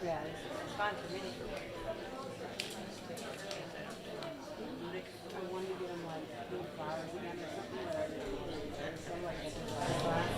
Yeah, it's fine for me. I wanted to get them like food flowers again or something, but I didn't. So like I did last class.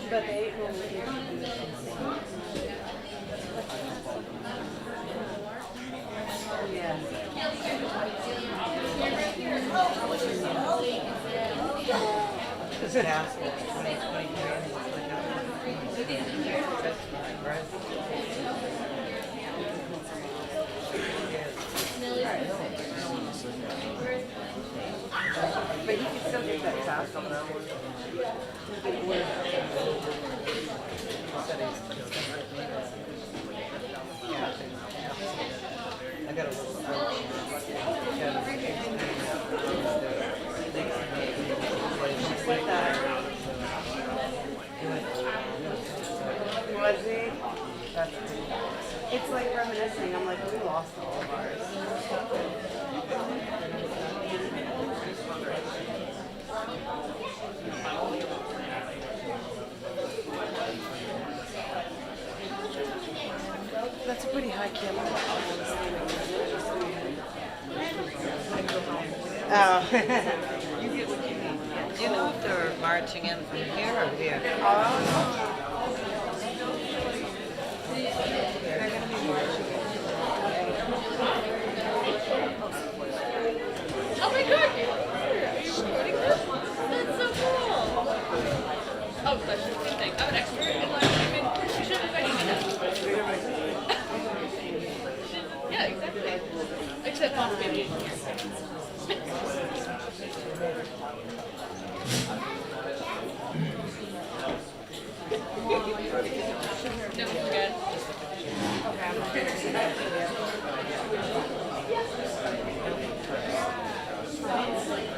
But they ate when we did. Yeah. It's an asshole. But you can still get that sauce on that one. I got a little. What's that? Was he? That's cool. It's like reminiscing. I'm like, we lost all of ours. That's a pretty high camera. Oh. You get what you need. Do you know if they're marching in from here or here? Oh. They're going to be marching in. Oh my god! Are you recording this? That's so cool! Oh, that's the same thing. I'm an expert in live streaming. You should have invited me now. Yeah, exactly. Except on maybe. No, we're good.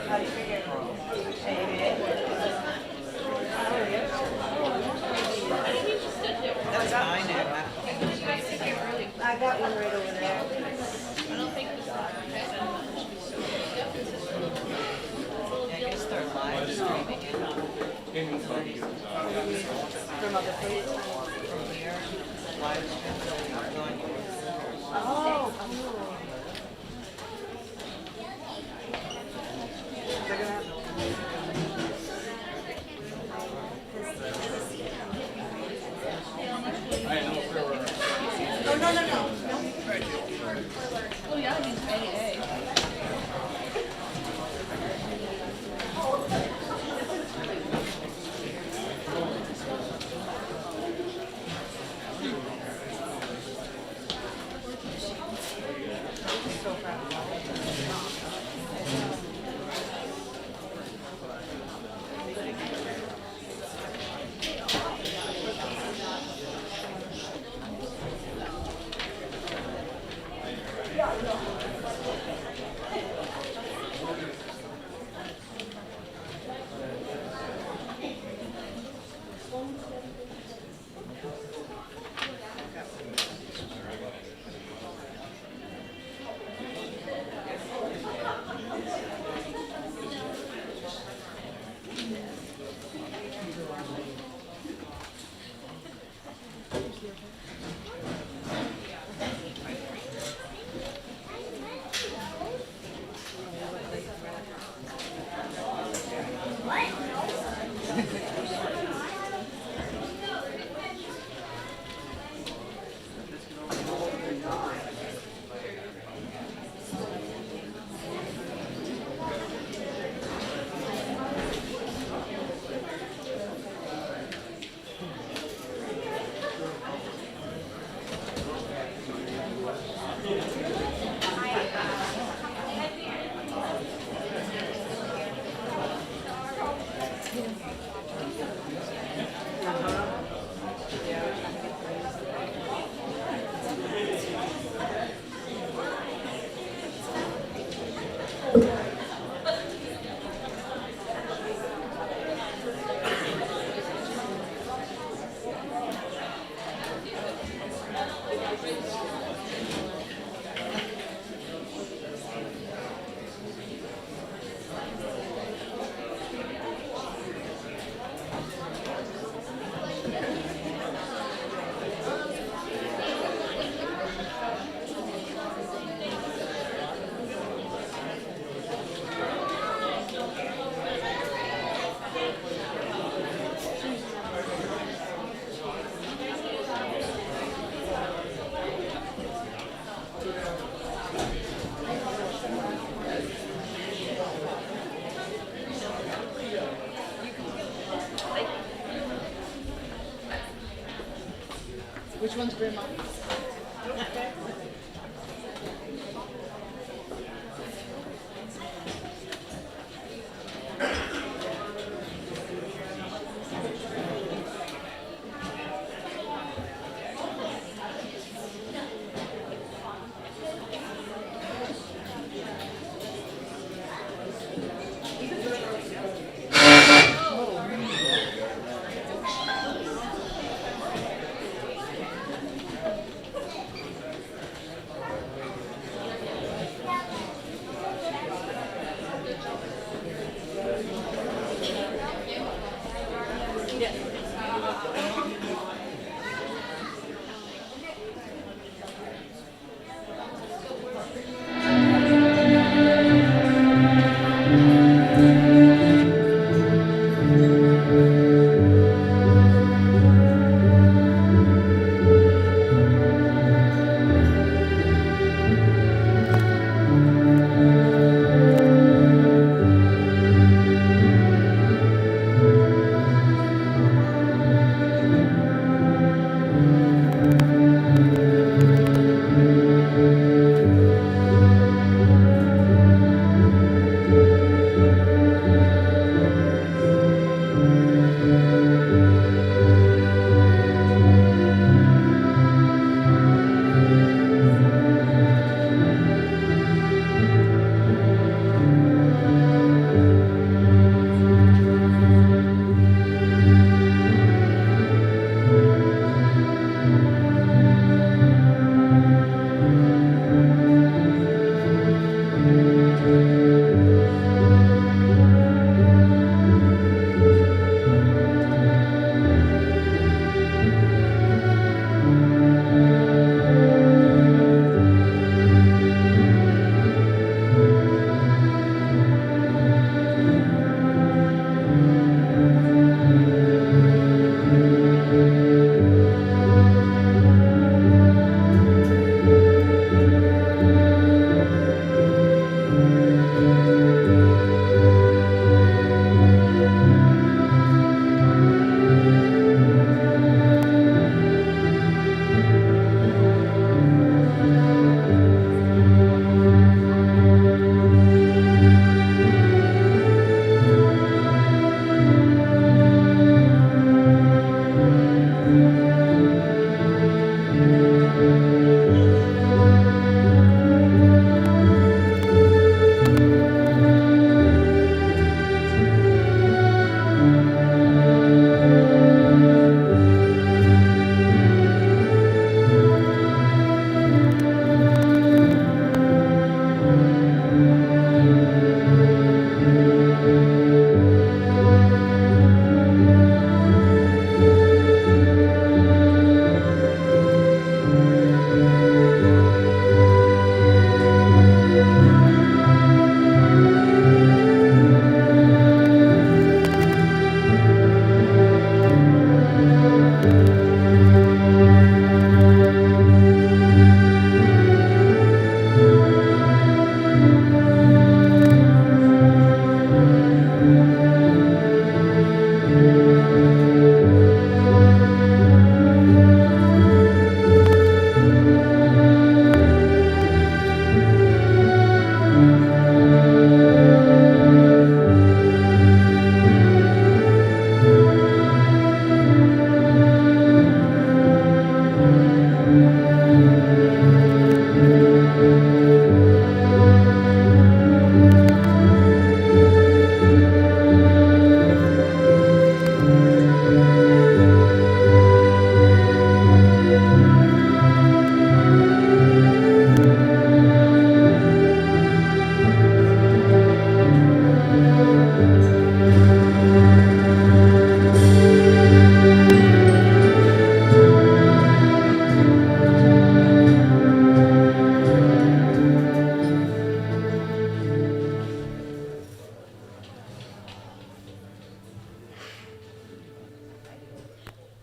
How do you figure? That's mine. I got one right over there. I don't think this I guess they're live streaming it. From other places. From here, live streaming going. Oh, cool. They're gonna have oh, no. Oh yeah, I mean AA. Which one's grandma?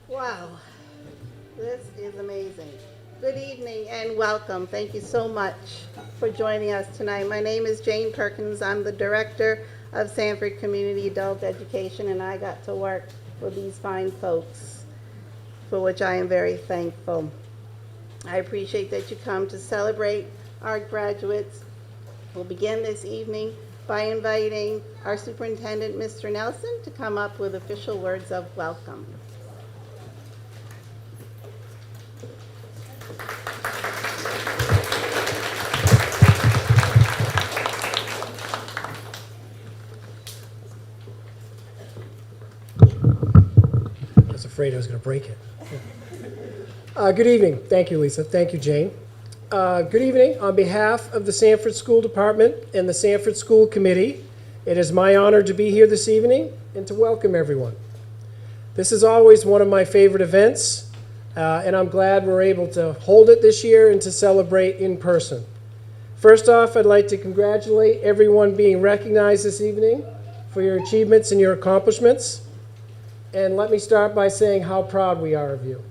Wow, this is amazing. Good evening and welcome. Thank you so much for joining us tonight. My name is Jane Perkins. I'm the director of Sanford Community Adult Education, and I got to work with these fine folks, for which I am very thankful. I appreciate that you come to celebrate our graduates. We'll begin this evening by inviting our superintendent, Mr. Nelson, to come up with official words of welcome. I was afraid I was going to break it. Good evening. Thank you, Lisa. Thank you, Jane. Good evening. On behalf of the Sanford School Department and the Sanford School Committee, it is my honor to be here this evening and to welcome everyone. This is always one of my favorite events, and I'm glad we're able to hold it this year and to celebrate in person. First off, I'd like to congratulate everyone being recognized this evening for your achievements and your accomplishments. And let me start by saying how proud we are of you.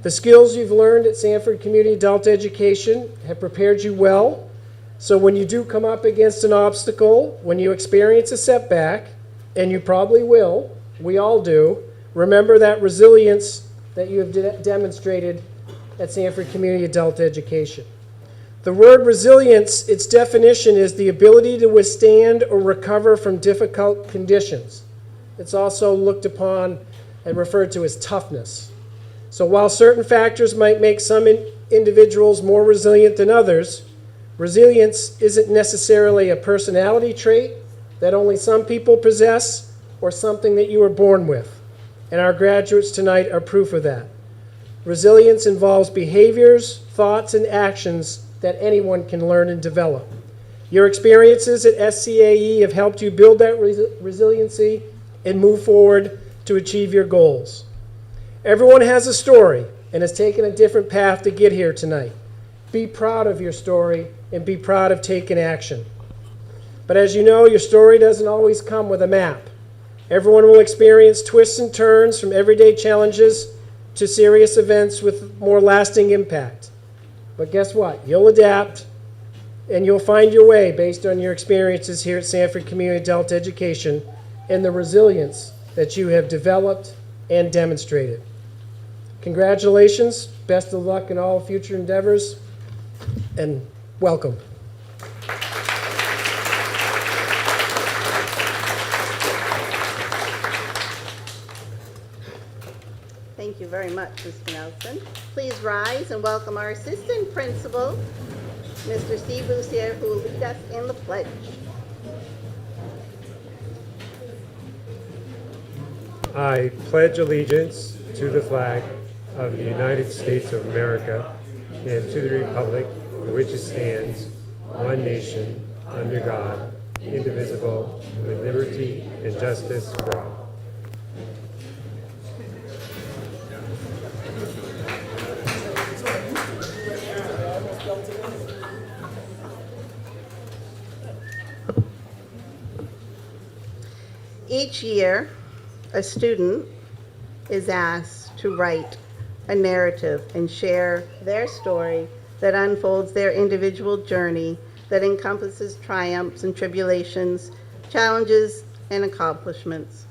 The skills you've learned at Sanford Community Adult Education have prepared you well, so when you do come up against an obstacle, when you experience a setback, and you probably will, we all do, remember that resilience that you have demonstrated at Sanford Community Adult Education. The word resilience, its definition is the ability to withstand or recover from difficult conditions. It's also looked upon and referred to as toughness. So while certain factors might make some individuals more resilient than others, resilience isn't necessarily a personality trait that only some people possess or something that you were born with. And our graduates tonight are proof of that. Resilience involves behaviors, thoughts, and actions that anyone can learn and develop. Your experiences at SCAE have helped you build that resiliency and move forward to achieve your goals. Everyone has a story and has taken a different path to get here tonight. Be proud of your story and be proud of taking action. But as you know, your story doesn't always come with a map. Everyone will experience twists and turns from everyday challenges to serious events with more lasting impact. But guess what? You'll adapt and you'll find your way based on your experiences here at Sanford Community Adult Education and the resilience that you have developed and demonstrated. Congratulations, best of luck in all future endeavors, and welcome. Thank you very much, Mr. Nelson. Please rise and welcome our assistant principal, Mr. Steve Lucier, who will lead us in the pledge. I pledge allegiance to the flag of the United States of America and to the republic for which it stands, one nation, under God, indivisible, with liberty and justice for all. Each year, a student is asked to write a narrative and share their story that unfolds their individual journey that encompasses triumphs and tribulations, challenges and accomplishments.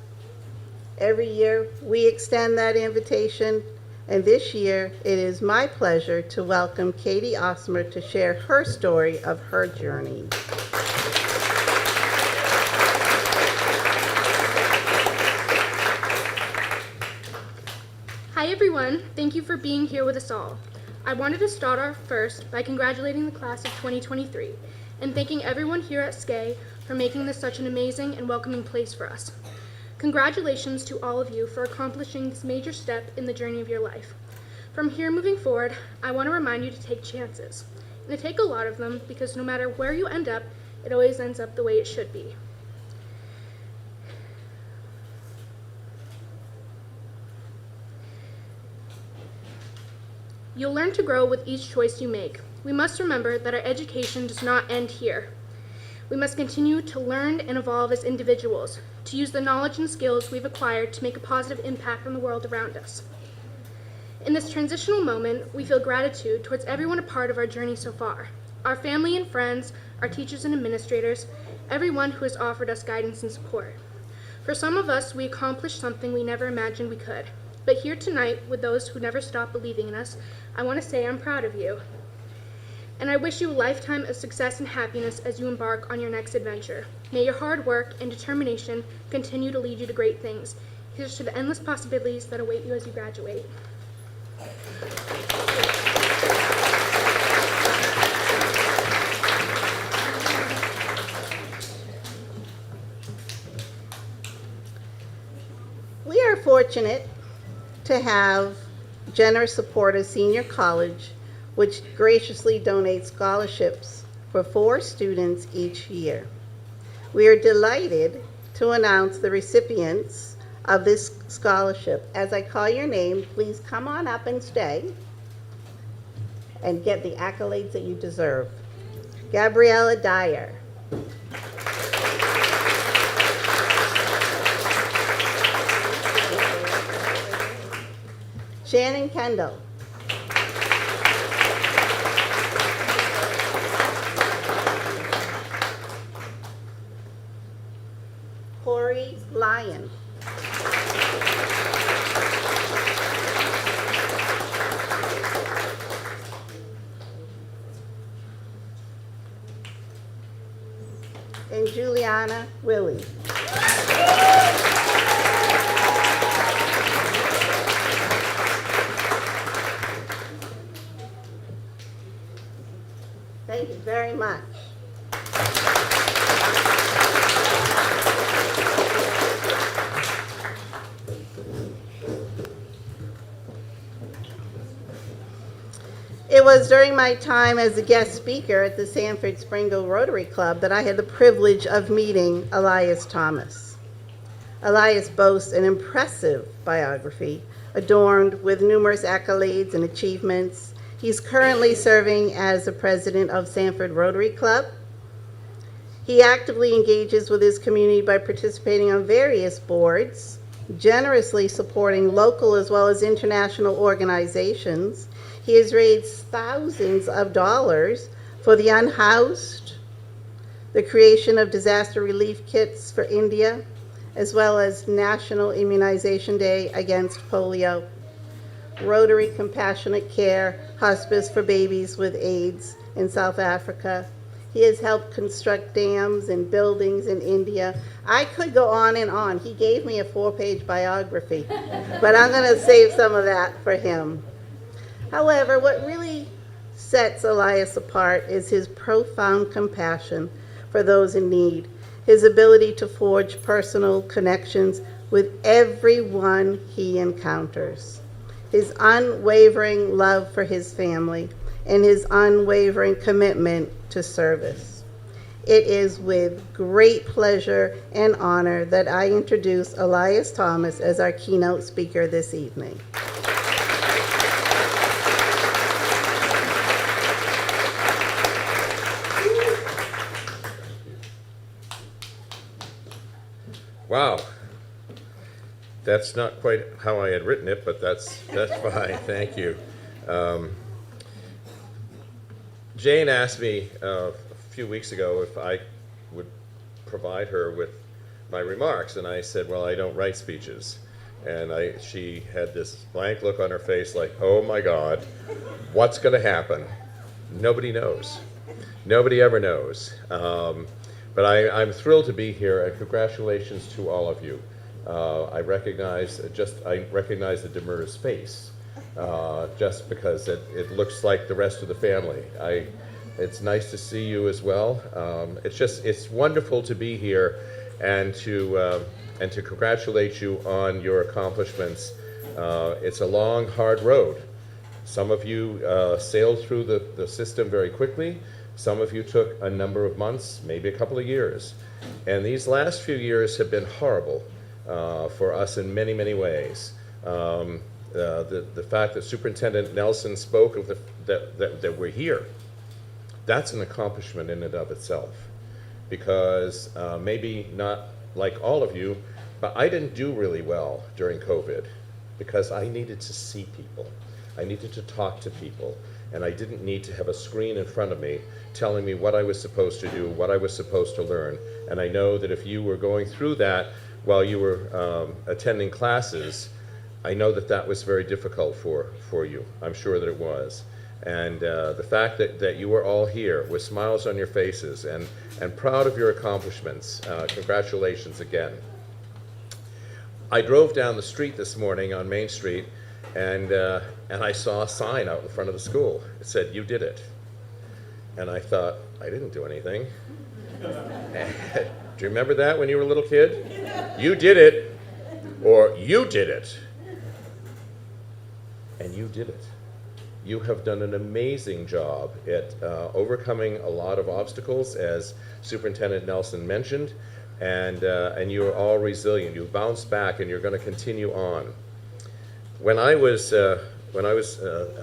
Every year, we extend that invitation, and this year, it is my pleasure to welcome Katie Osmer to share her story of her journey. Hi everyone, thank you for being here with us all. I wanted to start off first by congratulating the class of 2023 and thanking everyone here at SCAE for making this such an amazing and welcoming place for us. Congratulations to all of you for accomplishing this major step in the journey of your life. From here moving forward, I want to remind you to take chances, and to take a lot of them because no matter where you end up, it always ends up the way it should be. You'll learn to grow with each choice you make. We must remember that our education does not end here. We must continue to learn and evolve as individuals, to use the knowledge and skills we've acquired to make a positive impact on the world around us. In this transitional moment, we feel gratitude towards everyone a part of our journey so far. Our family and friends, our teachers and administrators, everyone who has offered us guidance and support. For some of us, we accomplished something we never imagined we could. But here tonight, with those who never stop believing in us, I want to say I'm proud of you. And I wish you a lifetime of success and happiness as you embark on your next adventure. May your hard work and determination continue to lead you to great things. Here's to the endless possibilities that await you as you graduate. We are fortunate to have generous support of Senior College, which graciously donates scholarships for 4 students each year. We are delighted to announce the recipients of this scholarship. As I call your name, please come on up and stay and get the accolades that you deserve. Gabriella Dyer. Shannon Kendall. Corey Lyon. And Juliana Willie. Thank you very much. It was during my time as a guest speaker at the Sanford Springville Rotary Club that I had the privilege of meeting Elias Thomas. Elias boasts an impressive biography adorned with numerous accolades and achievements. He's currently serving as the president of Sanford Rotary Club. He actively engages with his community by participating on various boards, generously supporting local as well as international organizations. He has raised thousands of dollars for the unhoused, the creation of disaster relief kits for India, as well as National Immunization Day against polio, Rotary Compassionate Care Hospice for babies with AIDS in South Africa. He has helped construct dams and buildings in India. I could go on and on. He gave me a 4-page biography, but I'm going to save some of that for him. However, what really sets Elias apart is his profound compassion for those in need, his ability to forge personal connections with everyone he encounters, his unwavering love for his family, and his unwavering commitment to service. It is with great pleasure and honor that I introduce Elias Thomas as our keynote speaker this evening. Wow, that's not quite how I had written it, but that's fine. Thank you. Jane asked me a few weeks ago if I would provide her with my remarks, and I said, well, I don't write speeches. And she had this blank look on her face like, oh my God, what's going to happen? Nobody knows. Nobody ever knows. But I'm thrilled to be here, and congratulations to all of you. I recognize the demur's face, just because it looks like the rest of the family. It's nice to see you as well. It's wonderful to be here and to congratulate you on your accomplishments. It's a long, hard road. Some of you sailed through the system very quickly. Some of you took a number of months, maybe a couple of years. And these last few years have been horrible for us in many, many ways. The fact that Superintendent Nelson spoke of that we're here, that's an accomplishment in and of itself. Because maybe not like all of you, but I didn't do really well during COVID because I needed to see people. I needed to talk to people. And I didn't need to have a screen in front of me telling me what I was supposed to do, what I was supposed to learn. And I know that if you were going through that while you were attending classes, I know that that was very difficult for you. I'm sure that it was. And the fact that you were all here with smiles on your faces and proud of your accomplishments, congratulations again. I drove down the street this morning on Main Street, and I saw a sign out in front of the school. It said, "You did it." And I thought, I didn't do anything. Do you remember that when you were a little kid? You did it, or you did it. And you did it. You have done an amazing job at overcoming a lot of obstacles, as Superintendent Nelson mentioned, and you are all resilient. You bounced back, and you're going to continue on. When I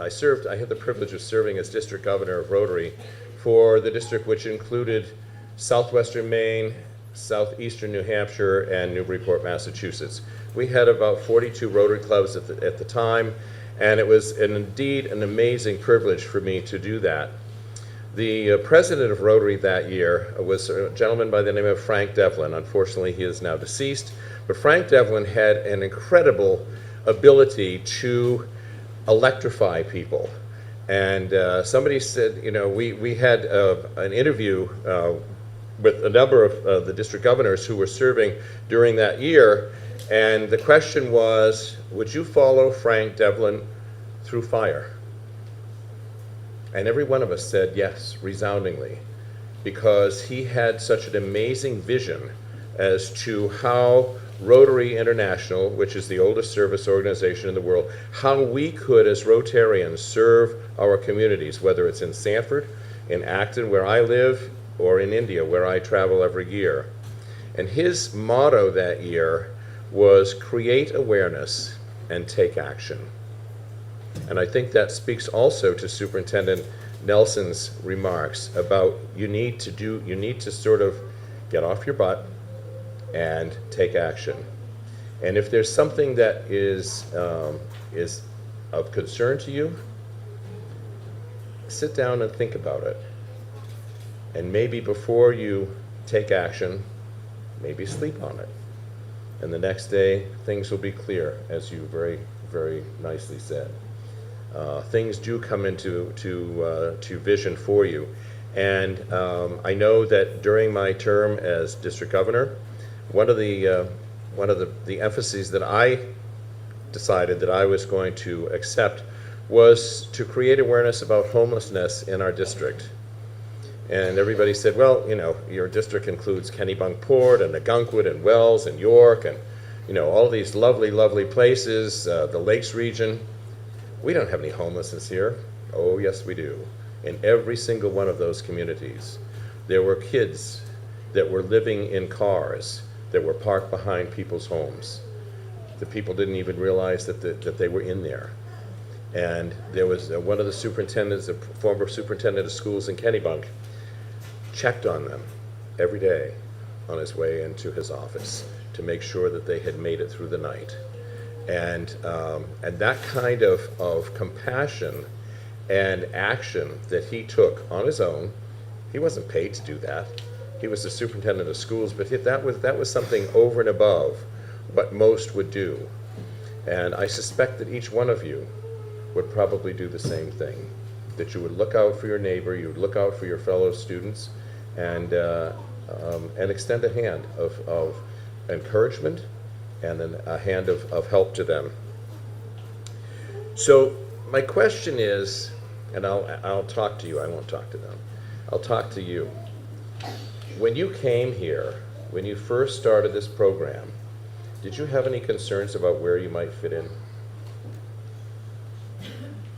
served, I had the privilege of serving as district governor of Rotary for the district which included southwestern Maine, southeastern New Hampshire, and Newburyport, Massachusetts. We had about 42 Rotary clubs at the time, and it was indeed an amazing privilege for me to do that. The president of Rotary that year was a gentleman by the name of Frank Devlin. Unfortunately, he is now deceased, but Frank Devlin had an incredible ability to electrify people. And somebody said, you know, we had an interview with a number of the district governors who were serving during that year, and the question was, would you follow Frank Devlin through fire? And every one of us said yes, resoundingly, because he had such an amazing vision as to how Rotary International, which is the oldest service organization in the world, how we could, as Rotarians, serve our communities, whether it's in Sanford, in Acton, where I live, or in India, where I travel every year. And his motto that year was create awareness and take action. And I think that speaks also to Superintendent Nelson's remarks about you need to sort of get off your butt and take action. And if there's something that is of concern to you, sit down and think about it. And maybe before you take action, maybe sleep on it. And the next day, things will be clear, as you very, very nicely said. Things do come into to vision for you. And I know that during my term as district governor, one of the emphases that I decided that I was going to accept was to create awareness about homelessness in our district. And everybody said, well, you know, your district includes Kennebunkport and Nagunkwood and Wells and York and, you know, all these lovely, lovely places, the Lakes region. We don't have any homelessness here. Oh, yes, we do. In every single one of those communities, there were kids that were living in cars that were parked behind people's homes. The people didn't even realize that they were in there. And there was one of the superintendents, a former superintendent of schools in Kennebunk, checked on them every day on his way into his office to make sure that they had made it through the night. And that kind of compassion and action that he took on his own, he wasn't paid to do that. He was the superintendent of schools, but that was something over and above what most would do. And I suspect that each one of you would probably do the same thing, that you would look out for your neighbor, you would look out for your fellow students, and extend a hand of encouragement and then a hand of help to them. So my question is, and I'll talk to you, I won't talk to them, I'll talk to you. When you came here, when you first started this program, did you have any concerns about where you might fit in?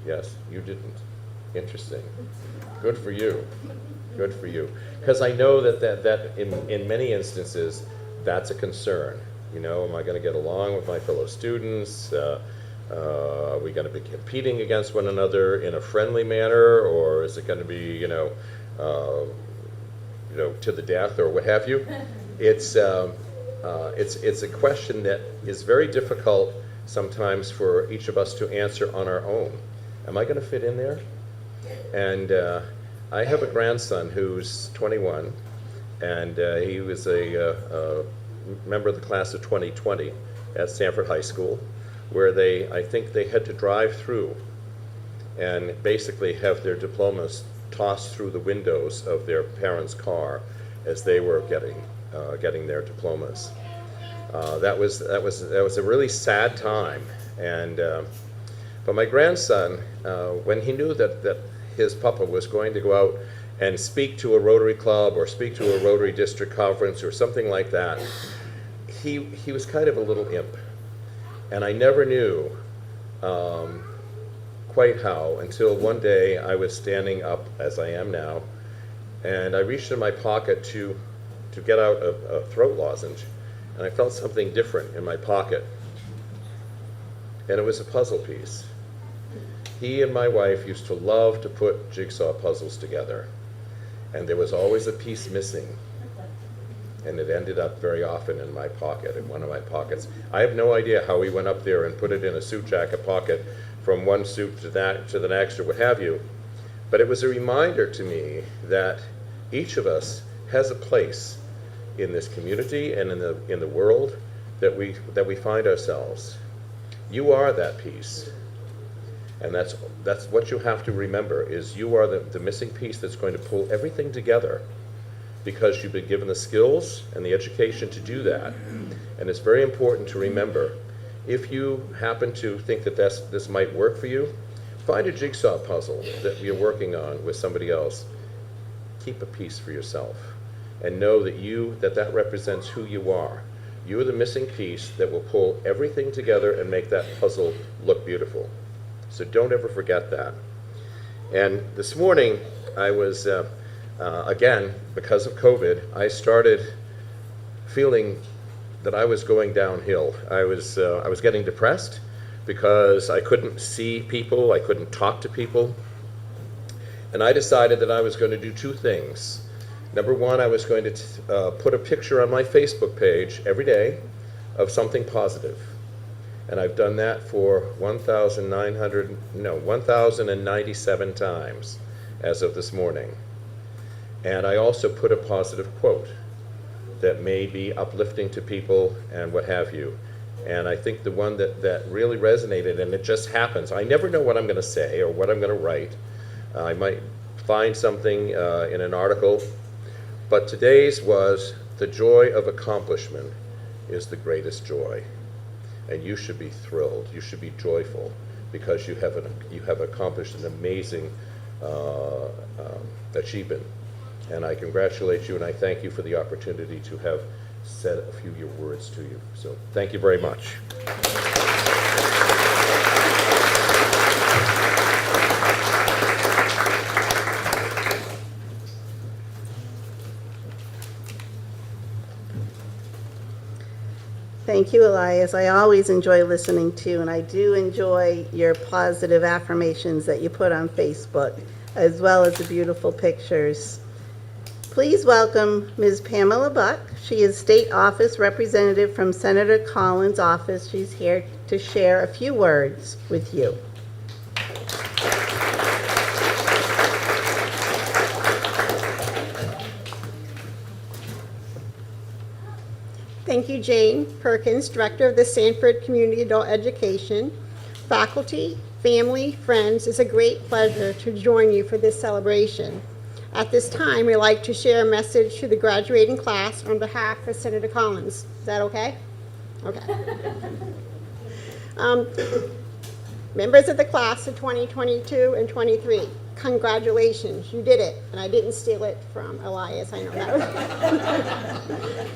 Yes, you didn't. Interesting. Good for you. Good for you. Because I know that in many instances, that's a concern. You know, am I going to get along with my fellow students? Are we going to be competing against one another in a friendly manner, or is it going to be, to the death or what have you? It's a question that is very difficult sometimes for each of us to answer on our own. Am I going to fit in there? And I have a grandson who's 21, and he was a member of the class of 2020 at Sanford High School. where I think they had to drive through and basically have their diplomas tossed through the windows of their parents' car as they were getting their diplomas. That was a really sad time, and but my grandson, when he knew that his papa was going to go out and speak to a Rotary Club or speak to a Rotary District Conference or something like that, he was kind of a little imp, and I never knew quite how until one day I was standing up, as I am now, and I reached in my pocket to get out a throat lozenge, and I felt something different in my pocket, and it was a puzzle piece. He and my wife used to love to put jigsaw puzzles together, and there was always a piece missing, and it ended up very often in my pocket, in one of my pockets. I have no idea how he went up there and put it in a suit jacket pocket from one suit to the next or what have you, but it was a reminder to me that each of us has a place in this community and in the world that we find ourselves. You are that piece, and that's what you have to remember, is you are the missing piece that's going to pull everything together, because you've been given the skills and the education to do that. And it's very important to remember, if you happen to think that this might work for you, find a jigsaw puzzle that you're working on with somebody else. Keep a piece for yourself, and know that that represents who you are. You are the missing piece that will pull everything together and make that puzzle look beautiful. So don't ever forget that. And this morning, I was, again, because of COVID, I started feeling that I was going downhill. I was getting depressed because I couldn't see people, I couldn't talk to people. And I decided that I was going to do two things. Number one, I was going to put a picture on my Facebook page every day of something positive. And I've done that for 1,097 times as of this morning. And I also put a positive quote that may be uplifting to people and what have you. And I think the one that really resonated, and it just happens, I never know what I'm going to say or what I'm going to write. I might find something in an article, but today's was, the joy of accomplishment is the greatest joy. And you should be thrilled, you should be joyful, because you have accomplished an amazing achievement. And I congratulate you, and I thank you for the opportunity to have said a few of your words to you. So thank you very much. Thank you, Elias. I always enjoy listening to, and I do enjoy your positive affirmations that you put on Facebook, as well as the beautiful pictures. Please welcome Ms. Pamela Buck. She is State Office Representative from Senator Collins' office. She's here to share a few words with you. Thank you, Jane Perkins, Director of the Sanford Community Adult Education. Faculty, family, friends, it's a great pleasure to join you for this celebration. At this time, we'd like to share a message to the graduating class on behalf of Senator Collins. Is that okay? Okay. Members of the class of 2022 and 23, congratulations, you did it. And I didn't steal it from Elias, I know that.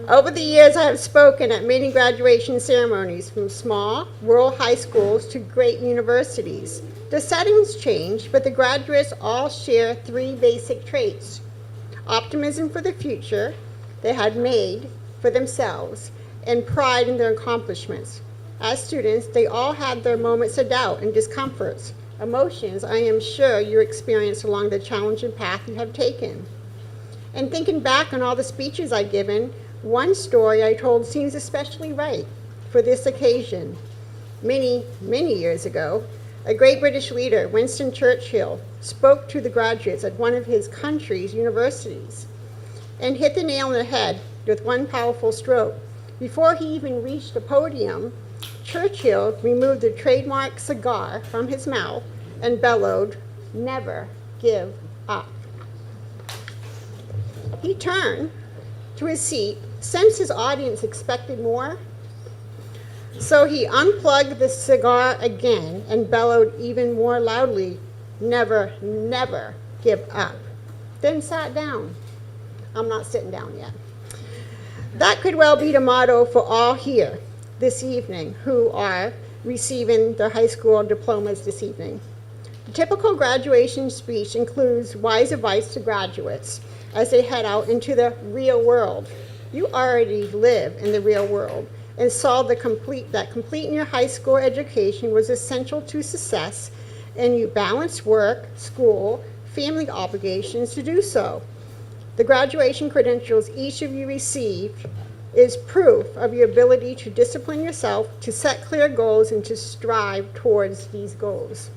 Over the years, I have spoken at many graduation ceremonies, from small rural high schools to great universities. The settings change, but the graduates all share three basic traits: optimism for the future they had made for themselves, and pride in their accomplishments. As students, they all had their moments of doubt and discomforts, emotions I am sure you experienced along the challenging path you have taken. And thinking back on all the speeches I've given, one story I told seems especially right for this occasion. Many, many years ago, a great British leader, Winston Churchill, spoke to the graduates at one of his country's universities and hit the nail on the head with one powerful stroke. Before he even reached the podium, Churchill removed the trademark cigar from his mouth and bellowed, "Never give up." He turned to his seat, sensed his audience expected more, so he unplugged the cigar again and bellowed even more loudly, "Never, never give up." Then sat down. I'm not sitting down yet. That could well be the motto for all here this evening who are receiving their high school diplomas this evening. The typical graduation speech includes wise advice to graduates as they head out into the real world. You already live in the real world and saw that completing your high school education was essential to success, and you balanced work, school, family obligations to do so. The graduation credentials each of you received is proof of your ability to discipline yourself, to set clear goals, and to strive towards these goals.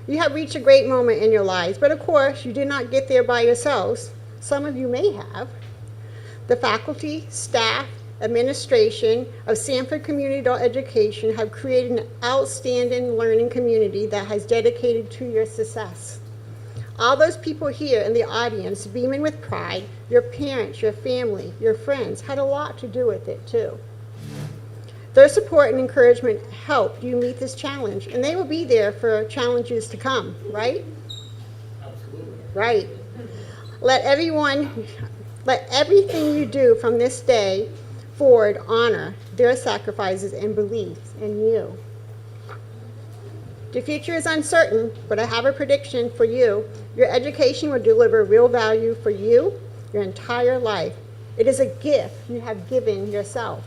You have reached a great moment in your lives, but of course, you did not get there by yourselves. Some of you may have. The faculty, staff, administration of Sanford Community Adult Education have created an outstanding learning community that has dedicated to your success. All those people here in the audience beaming with pride, your parents, your family, your friends, had a lot to do with it too. Their support and encouragement helped you meet this challenge, and they will be there for challenges to come, right? Absolutely. Right. Let everything you do from this day forward honor their sacrifices and beliefs in you. The future is uncertain, but I have a prediction for you. Your education will deliver real value for you your entire life. It is a gift you have given yourself.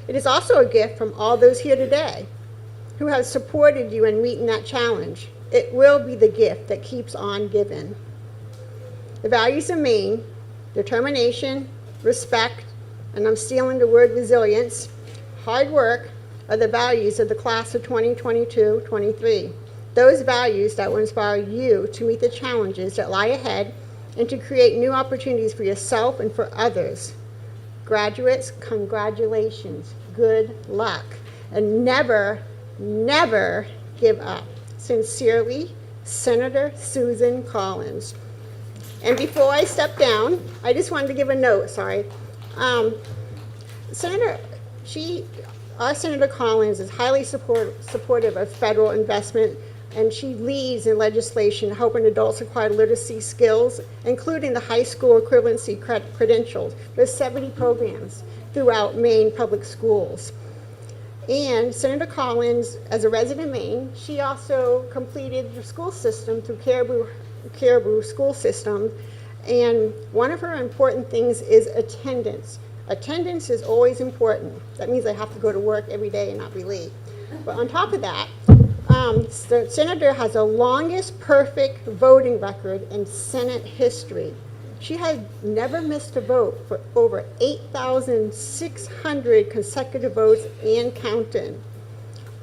It is also a gift from all those here today who have supported you in meeting that challenge. It will be the gift that keeps on giving. The values of Maine, determination, respect, and I'm stealing the word resilience, hard work, are the values of the class of 2022-23. Those values that will inspire you to meet the challenges that lie ahead and to create new opportunities for yourself and for others. Graduates, congratulations, good luck, and never, never give up. Sincerely, Senator Susan Collins. And before I step down, I just wanted to give a note, Our Senator Collins is highly supportive of federal investment, and she leads in legislation helping adults acquire literacy skills, including the high school equivalency credentials. There's 70 programs throughout Maine public schools. And Senator Collins, as a resident of Maine, she also completed the school system through Caribou School System. And one of her important things is attendance. Attendance is always important. That means I have to go to work every day and not be late. But on top of that, the senator has the longest perfect voting record in Senate history. She has never missed a vote for over 8,600 consecutive votes and counting.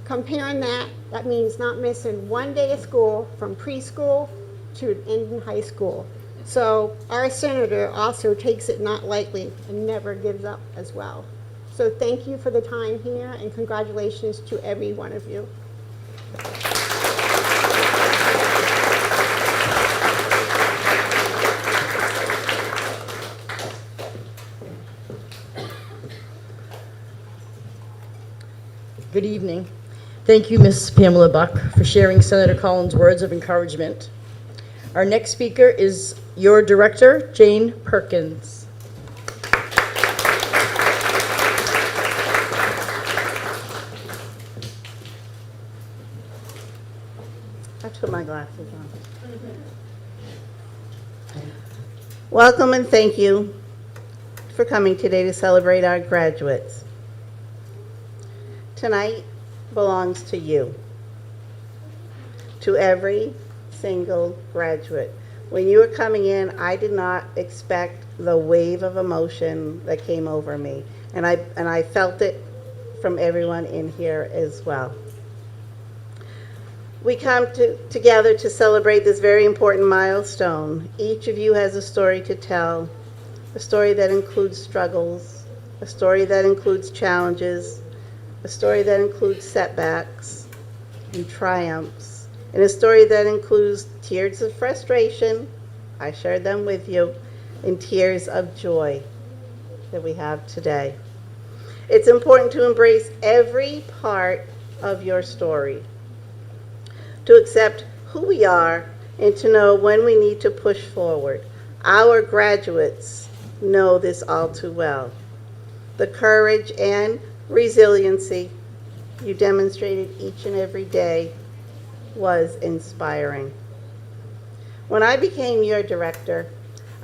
Comparing that means not missing one day of school from preschool to ending high school. So our senator also takes it not lightly and never gives up as well. So thank you for the time here, and congratulations to every one of you. Good evening. Thank you, Ms. Pamela Buck, for sharing Senator Collins' words of encouragement. Our next speaker is your director, Jane Perkins. I put my glasses on. Welcome and thank you for coming today to celebrate our graduates. Tonight belongs to you, to every single graduate. When you were coming in, I did not expect the wave of emotion that came over me, and I felt it from everyone in here as well. We come together to celebrate this very important milestone. Each of you has a story to tell, a story that includes struggles, a story that includes challenges, a story that includes setbacks and triumphs, and a story that includes tears of frustration, I shared them with you, and tears of joy that we have today. It's important to embrace every part of your story, to accept who we are, and to know when we need to push forward. Our graduates know this all too well. The courage and resiliency you demonstrated each and every day was inspiring. When I became your director,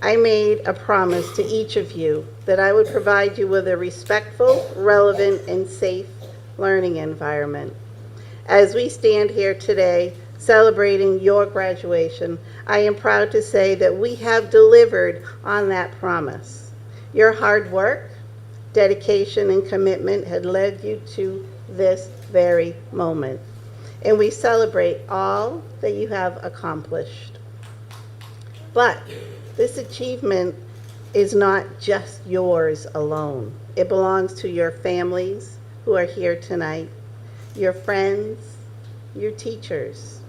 I made a promise to each of you that I would provide you with a respectful, relevant, and safe learning environment. As we stand here today celebrating your graduation, I am proud to say that we have delivered on that promise. Your hard work, dedication, and commitment had led you to this very moment, and we celebrate all that you have accomplished. But this achievement is not just yours alone. It belongs to your families who are here tonight, your friends, your teachers.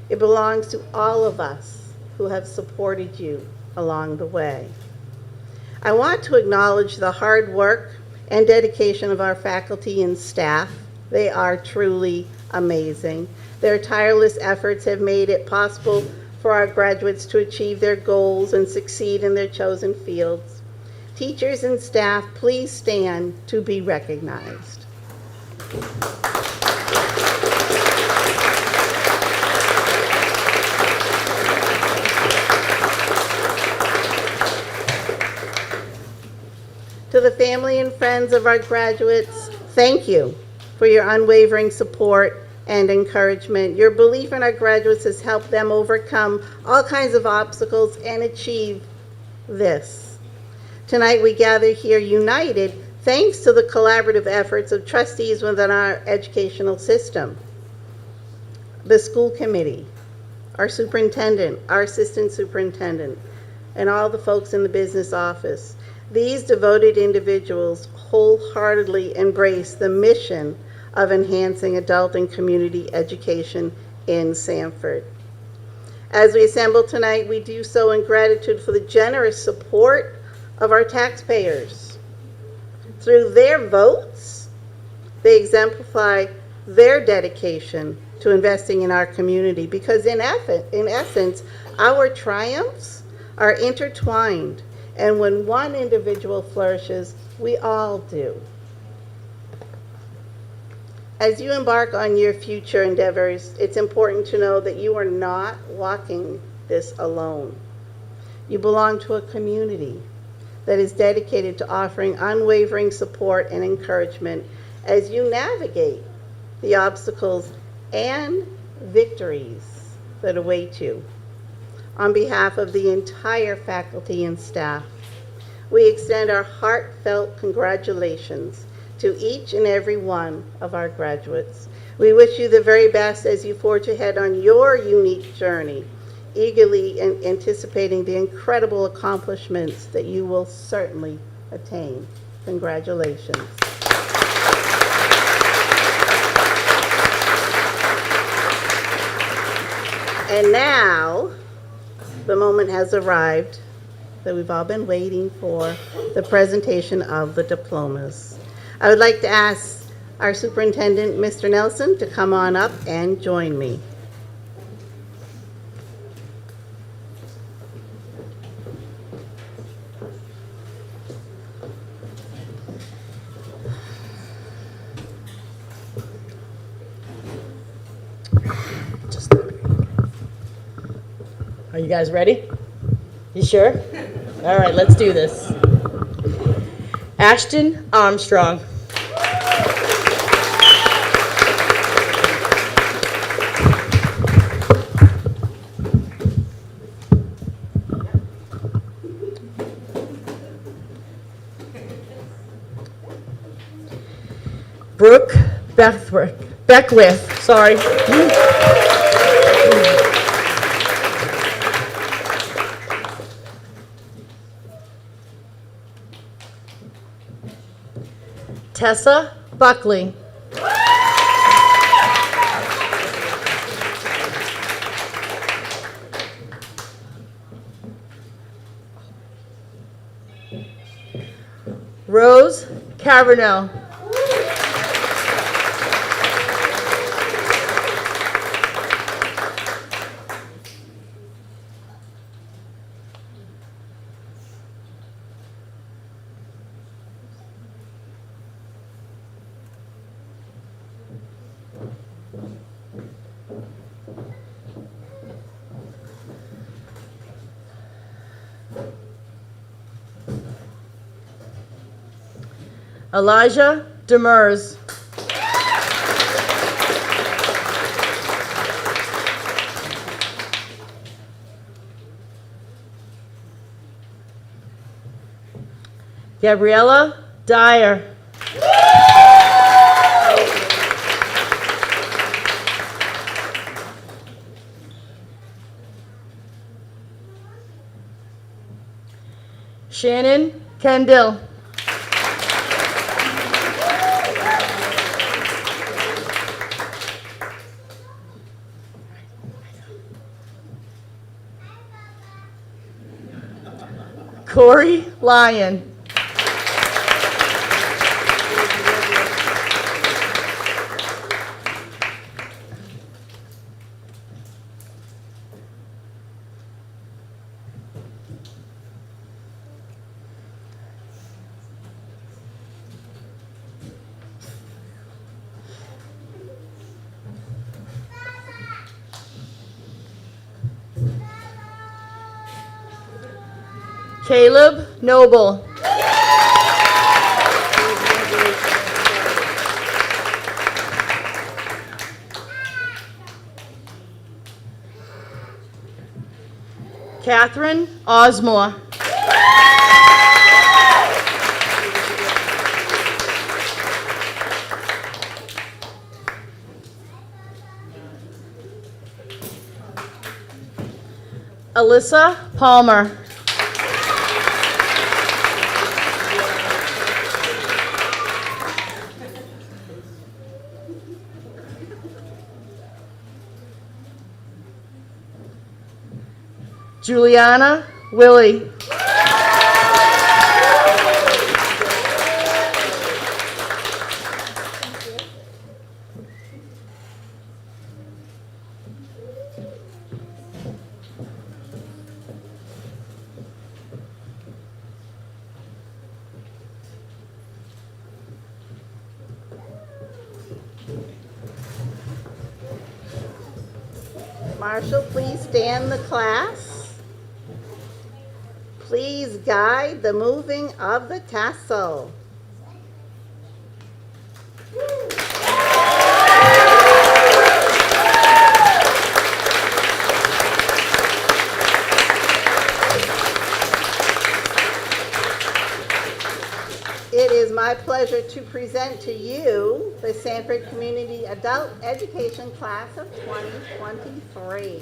It belongs to all of us who have supported you along the way. I want to acknowledge the hard work and dedication of our faculty and staff. They are truly amazing. Their tireless efforts have made it possible for our graduates to achieve their goals and succeed in their chosen fields. Teachers and staff, please stand to be recognized. To the family and friends of our graduates, thank you for your unwavering support and encouragement. Your belief in our graduates has helped them overcome all kinds of obstacles and achieve this. Tonight we gather here united thanks to the collaborative efforts of trustees within our educational system, the school committee, our superintendent, our assistant superintendent, and all the folks in the business office. These devoted individuals wholeheartedly embrace the mission of enhancing adult and community education in Sanford. As we assemble tonight, we do so in gratitude for the generous support of our taxpayers. Through their votes, they exemplify their dedication to investing in our community because in essence, our triumphs are intertwined, and when one individual flourishes, we all do. As you embark on your future endeavors, it's important to know that you are not walking this alone. You belong to a community that is dedicated to offering unwavering support and encouragement as you navigate the obstacles and victories that await you. On behalf of the entire faculty and staff, we extend our heartfelt congratulations to each and every one of our graduates. We wish you the very best as you forge ahead on your unique journey, eagerly anticipating the incredible accomplishments that you will certainly attain. Congratulations. And now, the moment has arrived that we've all been waiting for, the presentation of the diplomas. I would like to ask our superintendent, Mr. Nelson, to come on up and join me. Are you guys ready? You sure? All right, let's do this. Ashton Armstrong. Brooke Beckwith, sorry. Tessa Buckley. Rose Cavernell. Elijah Demers. Gabriella Dyer. Shannon Kendall. Corey Lyon. Caleb Noble. Catherine Osmore. Alyssa Palmer. Juliana Willie. Marshall, please stand the class. Please guide the moving of the tassel. It is my pleasure to present to you the Sanford Community Adult Education Class of 2023.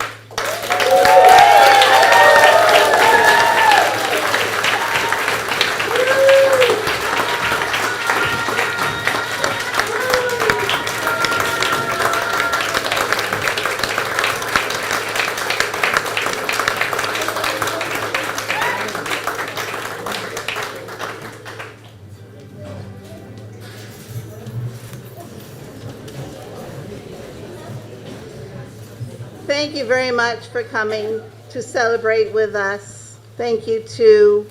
Thank you very much for coming to celebrate with us. Thank you to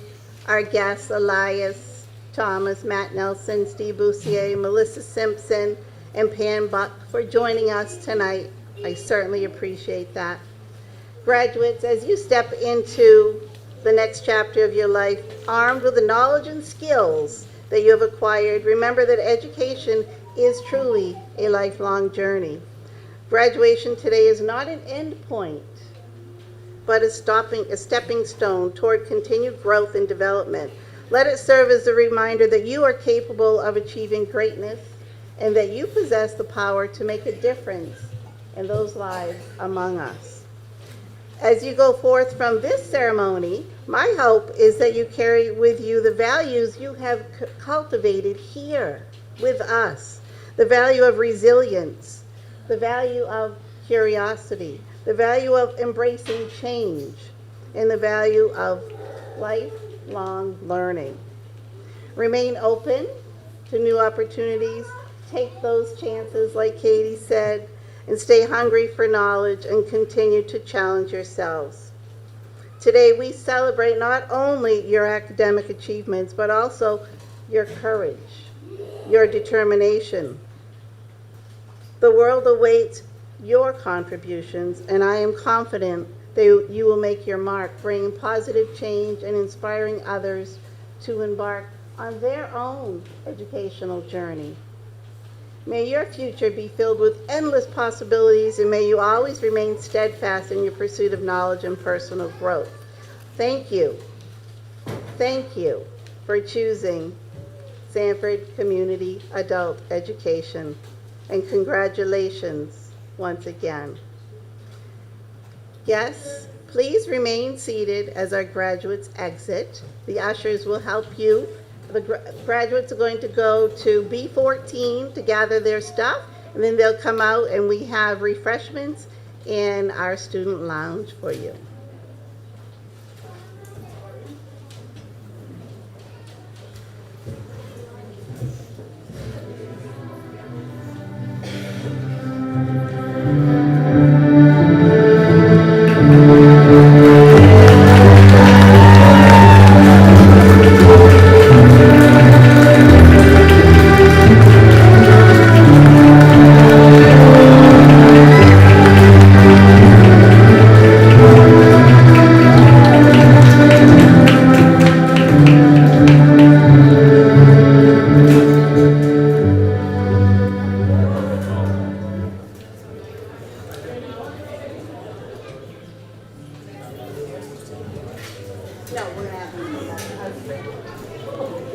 our guests, Elias Thomas, Matt Nelson, Steve Boussier, Melissa Simpson, and Pam Buck for joining us tonight. I certainly appreciate that. Graduates, as you step into the next chapter of your life, armed with the knowledge and skills that you have acquired, remember that education is truly a lifelong journey. Graduation today is not an end point, but a stepping stone toward continued growth and development. Let it serve as a reminder that you are capable of achieving greatness and that you possess the power to make a difference in those lives among us. As you go forth from this ceremony, my hope is that you carry with you the values you have cultivated here with us, the value of resilience, the value of curiosity, the value of embracing change, and the value of lifelong learning. Remain open to new opportunities, take those chances like Katie said, and stay hungry for knowledge and continue to challenge yourselves. Today we celebrate not only your academic achievements, but also your courage, your determination. The world awaits your contributions, and I am confident that you will make your mark, bringing positive change and inspiring others to embark on their own educational journey. May your future be filled with endless possibilities, and may you always remain steadfast in your pursuit of knowledge and personal growth. Thank you. Thank you for choosing Sanford Community Adult Education, and congratulations once again. Guests, please remain seated as our graduates exit. The ushers will help you. The graduates are going to go to B14 to gather their stuff, and then they'll come out and we have refreshments in our student lounge for you. No, we're gonna have them.